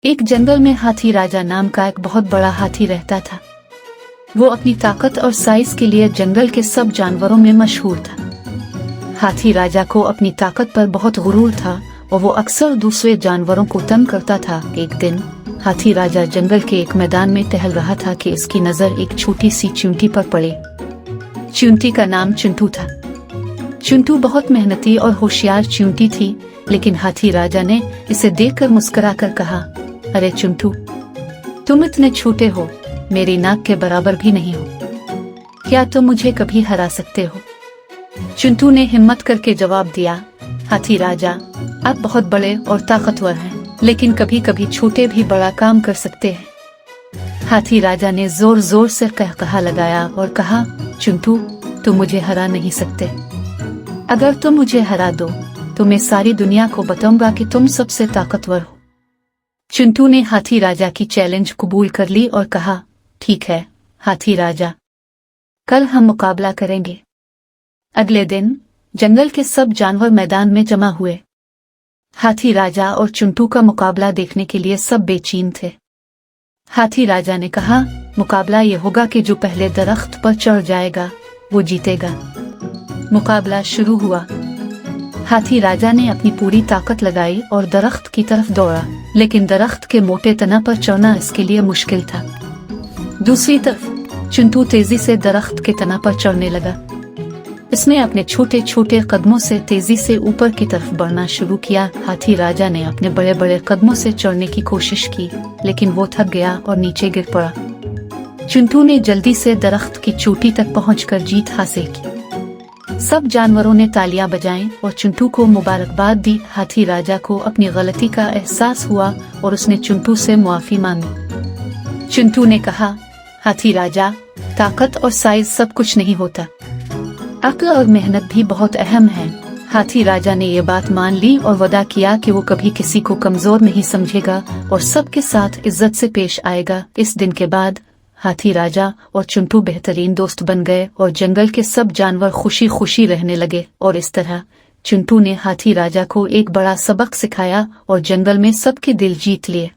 एक जंगल में हाथी राजा नाम का एक बहुत बड़ा हाथी रहता था। वो अपनी ताकत और साइज के लिए जंगल के सब जानवरों में मशहूर था। हाथी राजा को अपनी ताकत पर बहुत गुरूर था और वो अक्सर दूसरे जानवरों को तंग करता था। एक दिन हाथी राजा जंगल के एक मैदान में टहल रहा था कि इसकी नजर एक छोटी सी चींटी पर पड़ी। चींटी का नाम चिंटू था। चिंटू बहुत मेहनती और होशियार चींटी थी, लेकिन हाथी राजा ने इसे देखकर मुस्कुराकर कहा, अरे चिंटू, तुम इतने छोटे हो, मेरी नाक के बराबर भी नहीं हो। क्या तुम मुझे कभी हरा सकते हो? चिंटू ने हिम्मत करके जवाब दिया, हाथी राजा, आप बहुत बड़े और ताकतवर हैं, लेकिन कभी कभी छोटे भी बड़ा काम कर सकते हैं। हाथी राजा ने जोर जोर से कहकहा लगाया और कहा, चिंटू, तुम मुझे हरा नहीं सकते। अगर तुम मुझे हरा दो तो मैं सारी दुनिया को बताऊंगा कि तुम सबसे ताकतवर हो। चिंटू ने हाथी राजा की चैलेंज कबूल कर ली और कहा, ठीक है हाथी राजा, कल हम मुकाबला करेंगे। अगले दिन जंगल के सब जानवर मैदान में जमा हुए। हाथी राजा और चिंटू का मुकाबला देखने के लिए सब बेचैन थे। हाथी राजा ने कहा, मुकाबला ये होगा कि जो पहले दरख्त पर चढ़ जाएगा वो जीतेगा। मुकाबला शुरू हुआ। हाथी राजा ने अपनी पूरी ताकत लगाई और दरख्त की तरफ दौड़ा, लेकिन दरख्त के मोटे तना पर चढ़ना इसके लिए मुश्किल था। दूसरी तरफ चिंटू तेजी से दरख्त के तना पर चढ़ने लगा। इसने अपने छोटे छोटे कदमों से तेजी से ऊपर की तरफ बढ़ना शुरू किया। हाथी राजा ने अपने बड़े बड़े कदमों से चढ़ने की कोशिश की, लेकिन वो थक गया और नीचे गिर पड़ा। चिंटू ने जल्दी से दरख्त की चोटी तक पहुंचकर जीत हासिल की। सब जानवरों ने तालियां बजाईं और चिंटू को मुबारकबाद दी। हाथी राजा को अपनी गलती का एहसास हुआ और उसने चिंटू से मुआफी मांगी। चिंटू ने कहा, हाथी राजा, ताकत और साइज सब कुछ नहीं होता, अक्ल और मेहनत भी बहुत अहम है। हाथी राजा ने ये बात मान ली और वादा किया कि वो कभी किसी को कमजोर नहीं समझेगा और सबके साथ इज्जत से पेश आएगा। इस दिन के बाद हाथी राजा और चिंटू बेहतरीन दोस्त बन गए और जंगल के सब जानवर खुशी खुशी रहने लगे। और इस तरह चिंटू ने हाथी राजा को एक बड़ा सबक सिखाया और जंगल में सबके दिल जीत लिए।